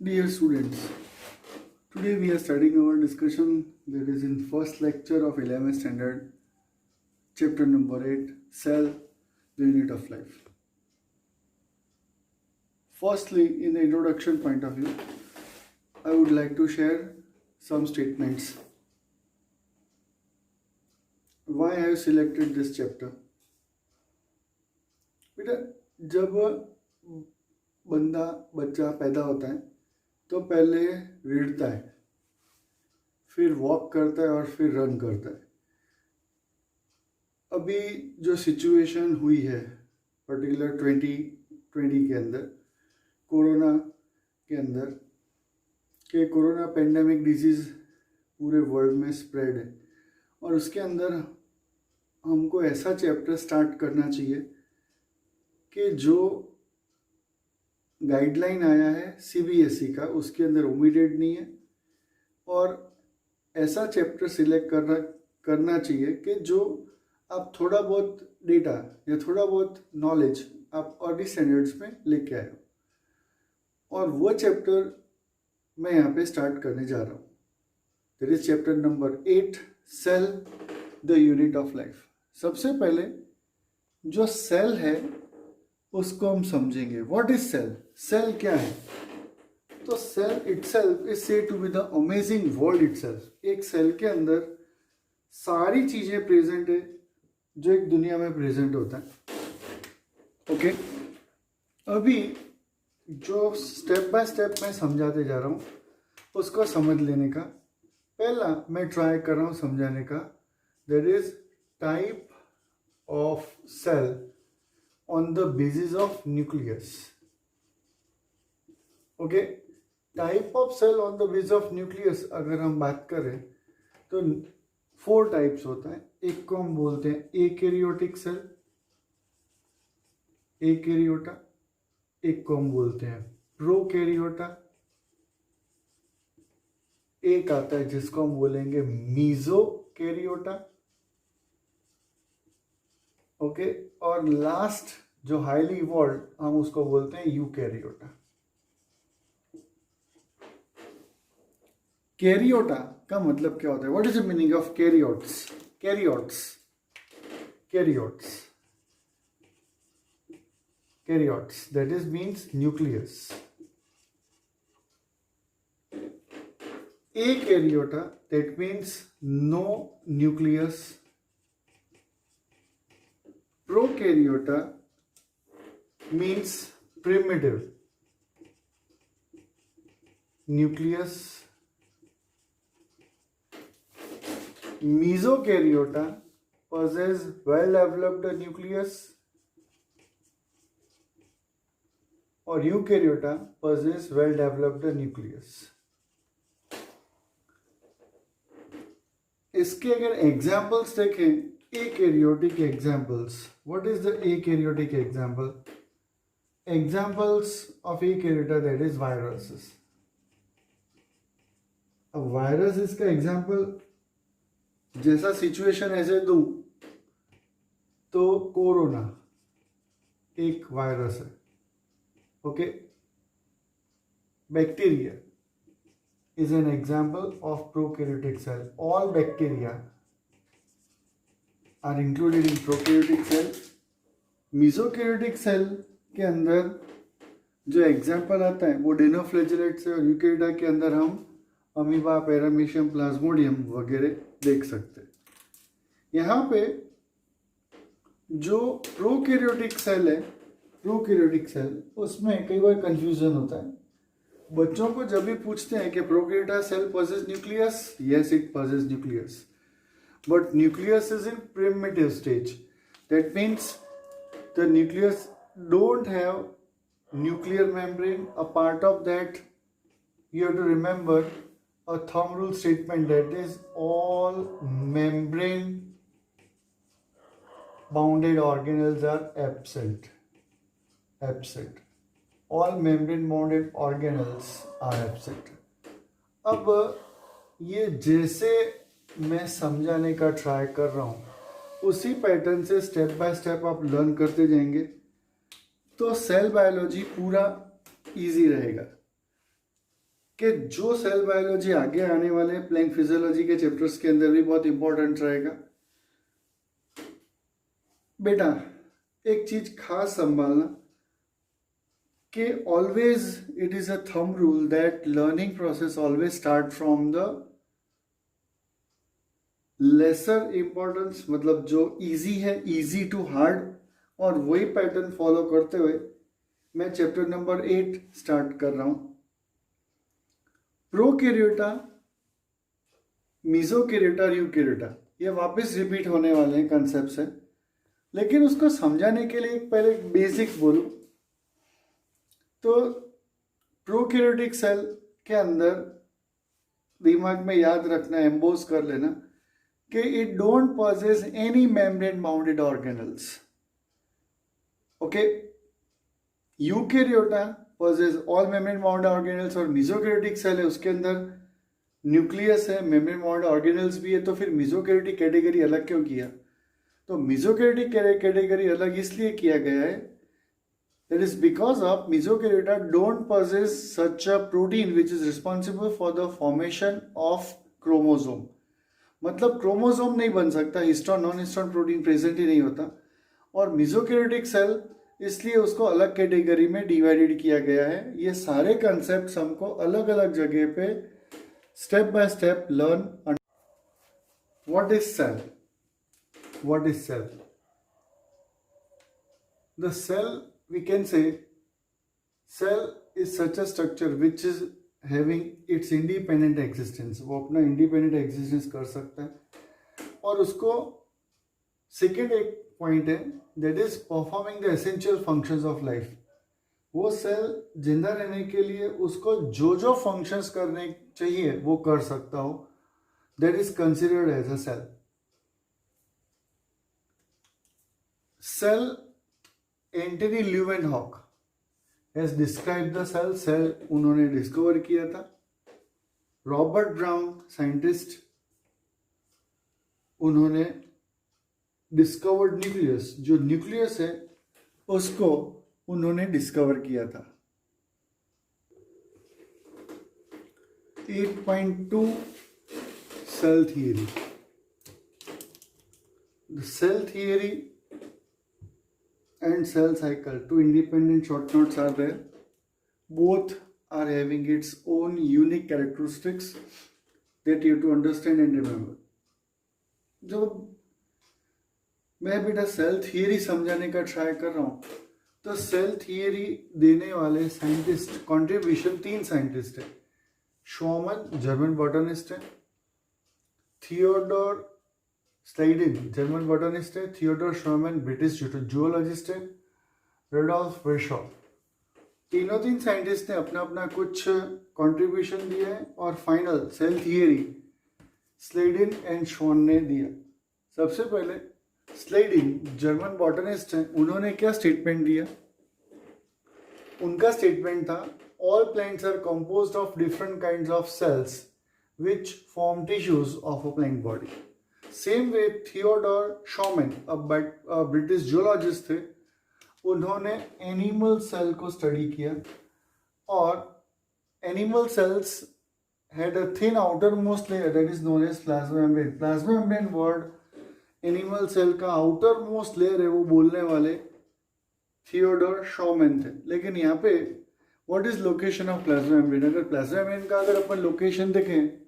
Dear students, today we are starting our discussion that is in first lecture of 11th standard, chapter number 8, Cell, the unit of life. Firstly, in the introduction point of view, I would like to share some statements. Why I have selected this chapter? बेटा जब बच्चा पैदा होता है तो पहले रीढ़ता है, फिर वॉक करता है और फिर रन करता है. अभी जो सिचुएशन हुई है पर्टिकुलर 2020 के अंदर, कोरोना के अंदर, कि कोरोना पेंडेमिक डिजीज़ पूरे वर्ल्ड में स्प्रेड है और उसके अंदर हमको ऐसा चैप्टर स्टार्ट करना चाहिए कि जो गाइडलाइन आया है CBSE का उसके अंदर ओमिटेड नहीं है, और ऐसा चैप्टर सिलेक्ट करना चाहिए कि जो आप थोड़ा बहुत डेटा या थोड़ा बहुत नॉलेज आप अर्ली स्टैंडर्ड्स में लेके आए हो. और वो चैप्टर मैं यहाँ पे स्टार्ट करने जा रहा हूँ. That is chapter number 8, cell, the unit of life. सबसे पहले जो सेल है उसको हम समझेंगे. What is cell? सेल क्या है? तो cell itself is said to be the amazing world itself. एक सेल के अंदर सारी चीजें प्रेजेंट है जो एक दुनिया में प्रेजेंट होता है. ओके, अभी जो स्टेप बाय स्टेप मैं समझाते जा रहा हूँ उसको समझ लेने का पहला मैं ट्राई कर रहा हूँ समझाने का. That is type of cell on the basis of nucleus. Okay, type of cell on the basis of nucleus अगर हम बात करें तो 4 टाइप्स होता है. एक को हम बोलते हैं एकेरियोटिक सेल, एकेरियोटा. एक को हम बोलते हैं प्रोकैरियोटा. एक आता है जिसको हम बोलेंगे मीजोकैरियोटा. ओके, और लास्ट जो हाईली इवॉल्व हम उसको बोलते हैं यूकैरियोटा. कैरियोटा का मतलब क्या होता है? What is the meaning of karyotes? Karyotes that is means nucleus. Akaryota that means no nucleus. Prokaryota means primitive nucleus. Mesokaryota possess well developed nucleus, और eukaryota possess well developed nucleus. इसके अगर examples देखें, eukaryotic examples. What is the eukaryotic example? Examples of eukaryota, that is viruses. अब virus इसका example जैसा situation ऐसे दूं तो कोरोना एक वायरस है. Okay, bacteria is an example of prokaryotic cell. All bacteria are included in prokaryotic cell. mesokaryotic cell के अंदर जो एग्जाम्पल आता है वो डिनोफ्लैजेलेट्स है, और यूकैरियोटा के अंदर हम अमीबा, पैरामीशियम, प्लाज्मोडियम वगैरह देख सकते हैं. यहाँ पे जो प्रोकैरियोटिक सेल है, प्रोकैरियोटिक सेल, उसमें कई बार कंफ्यूजन होता है. बच्चों को जब भी पूछते हैं कि प्रोकैरियोटा cell possess nucleus, yes it possess nucleus, but nucleus is in primitive stage. That means the nucleus don't have nuclear membrane. A part of that, you have to remember a thumb rule statement, that is all membrane bounded organelles are absent. All membrane bounded organelles are absent. अब ये जैसे मैं समझाने का try कर रहा हूँ उसी पैटर्न से स्टेप बाय स्टेप आप लर्न करते जाएंगे तो सेल बायोलॉजी पूरा इजी रहेगा. कि जो सेल बायोलॉजी आगे आने वाले प्लैंक फिजियोलॉजी के चैप्टर्स के अंदर भी बहुत इंपॉर्टेंट रहेगा। बेटा एक चीज खास संभालना कि always it is a thumb rule that learning process always start from the lesser importance, मतलब जो इजी है, इजी टू हार्ड, और वही पैटर्न फॉलो करते हुए मैं चैप्टर नंबर 8 स्टार्ट कर रहा हूं। प्रोकैरियोटा, मीसोकैरियोटा और यूकैरियोटा, ये वापस रिपीट होने वाले हैं कंसेप्ट है, लेकिन उसको समझाने के लिए पहले एक बेसिक बोलूं तो प्रोकैरियोटिक सेल के अंदर दिमाग में याद रखना, एम्बोस कर लेना कि it don't possess any membrane bounded organelles. Okay, eukaryota possess all membrane bounded organelles, और मीसोकैरियोटिक सेल है उसके अंदर न्यूक्लियस है, मेम्ब्रेन बाउंडेड ऑर्गेनल्स भी है। तो फिर मीसोकैरियोटिक कैटेगरी अलग क्यों किया? तो मीसोकैरियोटिक कैटेगरी अलग इसलिए किया गया है, that is because of mesokaryota don't possess such a protein which is responsible for the formation of chromosome। मतलब क्रोमोसोम नहीं बन सकता, histone non histone protein present ही नहीं होता, और मीसोकैरियोटिक सेल इसलिए उसको अलग कैटेगरी में डिवाइडेड किया गया है। ये सारे कंसेप्ट हमको अलग अलग जगह पे step by step learn. What is cell? What is cell? The cell, we can say, cell is such a structure which is having its independent existence। वो अपना independent existence कर सकता है, और उसको सेकेंड एक पॉइंट है that is performing the essential functions of life। वो सेल जिंदा रहने के लिए उसको जो जो फंक्शंस करने चाहिए वो कर सकता हो, that is considered as a cell। Cell, Antonie Leeuwenhoek has described the cell। Cell उन्होंने डिस्कवर किया था। रॉबर्ट ब्राउन साइंटिस्ट, उन्होंने डिस्कवर्ड न्यूक्लियस, जो न्यूक्लियस है उसको उन्होंने डिस्कवर किया था। 8.2 cell theory. The cell theory and cell cycle, two independent short notes are there, both are having its own unique characteristics that you have to understand and remember। जो मैं बेटा cell theory समझाने का try कर रहा हूँ, तो cell theory देने वाले साइंटिस्ट कंट्रीब्यूशन 3 साइंटिस्ट है। शॉमन जर्मन बॉटनिस्ट है, थियोडोर स्लाइडिन जर्मन बॉटनिस्ट है, थियोडोर शॉमन ब्रिटिश जूलॉजिस्ट है, रुडोल्फ विर्शॉ। तीन साइंटिस्ट ने अपना अपना कुछ कंट्रीब्यूशन दिया है, और final cell theory Schleiden and Schwann ने दिया। सबसे पहले स्लाइडिन जर्मन बॉटनिस्ट हैं, उन्होंने क्या स्टेटमेंट दिया? उनका स्टेटमेंट था all plants are composed of different kinds of cells which form tissues of a plant body. Same way Theodor Schwann, British zoologist थे, उन्होंने एनिमल सेल को स्टडी किया, और animal cells had a thin outermost layer that is known as plasma membrane. Plasma membrane word animal cell का outermost layer है, वो बोलने वाले थियोडोर शॉमन थे। लेकिन यहाँ पे what is location of plasma membrane? अगर प्लाज्मा मेम्ब्रेन का अगर अपन लोकेशन देखें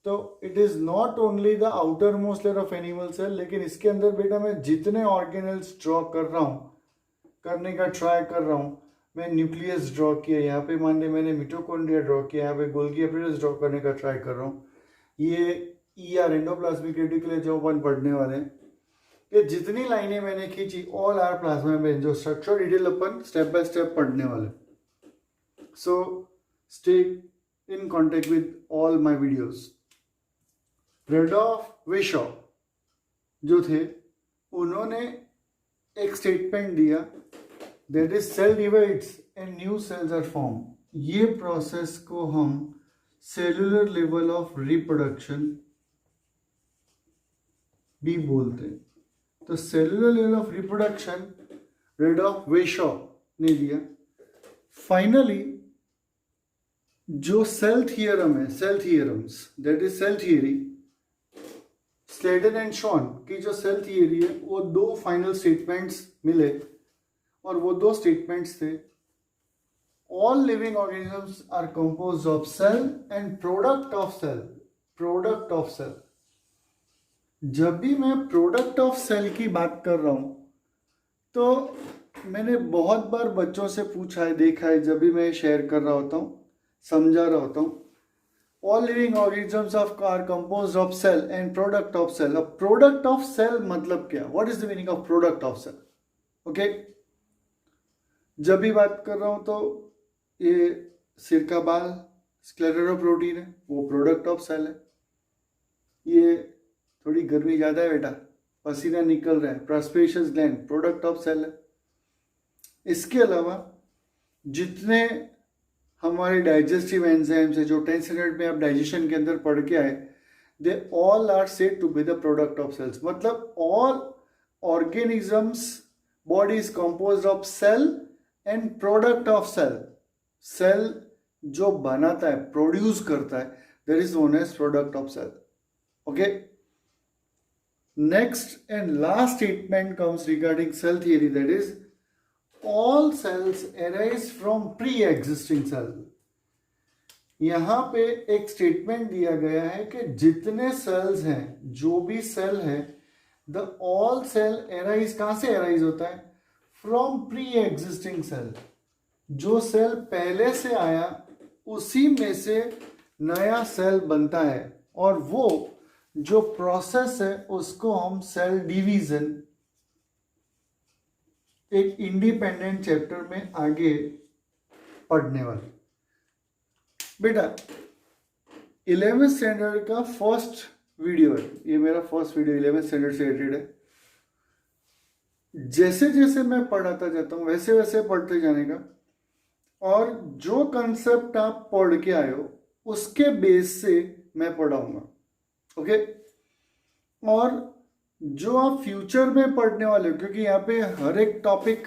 तो it is not only the outermost layer of animal cell, लेकिन इसके अंदर बेटा मैं जितने ऑर्गेनल्स ड्रॉ कर रहा हूँ, करने का ट्राई कर रहा हूँ, मैं न्यूक्लियस ड्रॉ किया, यहाँ पे मान ली मैंने मिटोकॉन्ड्रिया ड्रॉ किया, यहाँ पे गोल्गी एपिटल्स ड्रॉ करने का ट्राई कर रहा हूँ। ये ER एंडोप्लाज्मिक रेटिकुलम जो अपन पढ़ने वाले हैं, ये जितनी लाइनें मैंने खींची ऑल आर प्लाज्मा मेम्ब्रेन। जो स्ट्रक्चर डिटेल अपन स्टेप बाय स्टेप पढ़ने वाले। So stay in contact with all my videos. Rudolf Virchow जो थे, उन्होंने एक स्टेटमेंट दिया that is cell divides and new cells are form. ये प्रोसेस को हम सेलुलर लेवल ऑफ रिप्रोडक्शन भी बोलते हैं। तो cellular level of reproduction Rudolf Virchow ने दिया। फाइनली जो सेल थियरम है, cell theorems, that is cell theory, Schleiden and Schwann की जो सेल थियरी है, वो दो फाइनल स्टेटमेंट्स मिले और वो दो स्टेटमेंट्स थे, all living organisms are composed of cell and product of cell, product of cell. जब भी मैं प्रोडक्ट ऑफ सेल की बात कर रहा हूं तो मैंने बहुत बार बच्चों से पूछा है, देखा है, जब भी मैं शेयर कर रहा होता हूँ, समझा रहा होता हूँ, all living organisms of are composed of cell and product of cell. अब प्रोडक्ट ऑफ सेल मतलब क्या, what is the meaning of product of cell? Okay, जब भी बात कर रहा हूँ तो ये सिर का बाल स्क्लेरोप्रोटीन है, वो प्रोडक्ट ऑफ सेल है। ये थोड़ी गर्मी ज़्यादा है बेटा, पसीना निकल रहा है, प्रस्पेशियस ग्लैंड, प्रोडक्ट ऑफ सेल है। इसके अलावा जितने हमारे डाइजेस्टिव एंजाइम्स है, जो 10 स्टैंडर्ड में आप डाइजेशन के अंदर पढ़ के आए, they all are said to be the product of cells. मतलब all organisms body is composed of cell and product of cell. Cell जो बनाता है, प्रोड्यूस करता है, that is known as product of cell. Okay, next and last statement comes regarding cell theory, that is all cells arise from pre-existing cell। यहां पे एक statement दिया गया है कि जितने सेल्स हैं, जो भी सेल है, द ऑल सेल एराइज, कहां से एराइज होता है? From pre existing cell. जो सेल पहले से आया उसी में से नया सेल बनता है, और वो जो प्रोसेस है उसको हम सेल डिवीजन एक इंडिपेंडेंट चैप्टर में आगे पढ़ने वाले। बेटा 11th स्टैंडर्ड का फर्स्ट वीडियो है, ये मेरा फर्स्ट वीडियो 11th स्टैंडर्ड से रिलेटेड है। जैसे जैसे मैं पढ़ाता जाता हूँ वैसे वैसे पढ़ते जाने का, और जो कंसेप्ट आप पढ़ के आए हो उसके बेस से मैं पढ़ाऊंगा। ओके, और जो आप फ्यूचर में पढ़ने वाले हो, क्योंकि यहाँ पे हर एक टॉपिक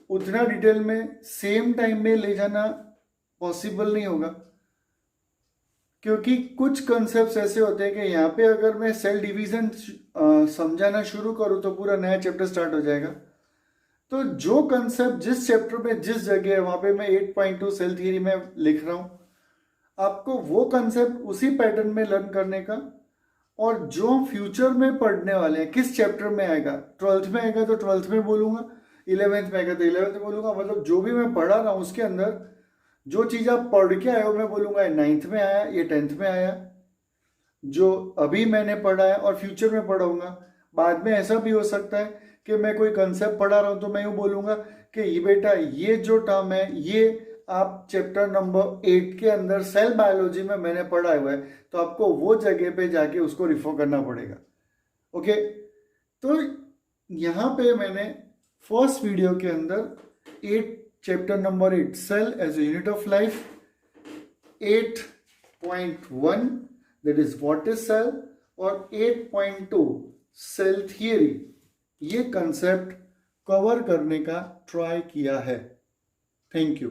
उतना डिटेल में सेम टाइम में ले जाना पॉसिबल नहीं होगा, क्योंकि कुछ कंसेप्ट्स ऐसे होते हैं कि यहाँ पे अगर मैं सेल डिवीजन समझाना शुरू करूँ तो पूरा नया चैप्टर स्टार्ट हो जाएगा। तो जो कंसेप्ट जिस चैप्टर में जिस जगह है, वहाँ पे मैं 8.2 सेल थियरी में लिख रहा हूँ, आपको वो कंसेप्ट उसी पैटर्न में लर्न करने का। और जो फ्यूचर में पढ़ने वाले हैं, किस चैप्टर में आएगा, 12th में आएगा तो 12th में बोलूंगा, 11th में आएगा तो 11th में बोलूंगा। मतलब जो भी मैं पढ़ा रहा हूँ उसके अंदर जो चीज़ आप पढ़ के आए हो, मैं बोलूंगा ये 9th में आया, ये 10th में आया, जो अभी मैंने पढ़ा है और फ्यूचर में पढ़ाऊंगा। बाद में ऐसा भी हो सकता है कि मैं कोई कंसेप्ट पढ़ा रहा हूँ तो मैं यूँ बोलूंगा कि ये बेटा ये जो टर्म है ये आप चैप्टर नंबर 8 के अंदर सेल बायोलॉजी में मैंने पढ़ा हुआ है, तो आपको वो जगह पे जाके उसको रिफर करना पड़ेगा। ओके, तो यहाँ पे मैंने फर्स्ट वीडियो के अंदर chapter number 8 cell as a unit of life, 8.1 that is what is cell, और 8.2 सेल थियरी, ये कंसेप्ट कवर करने का ट्राई किया है। Thank you.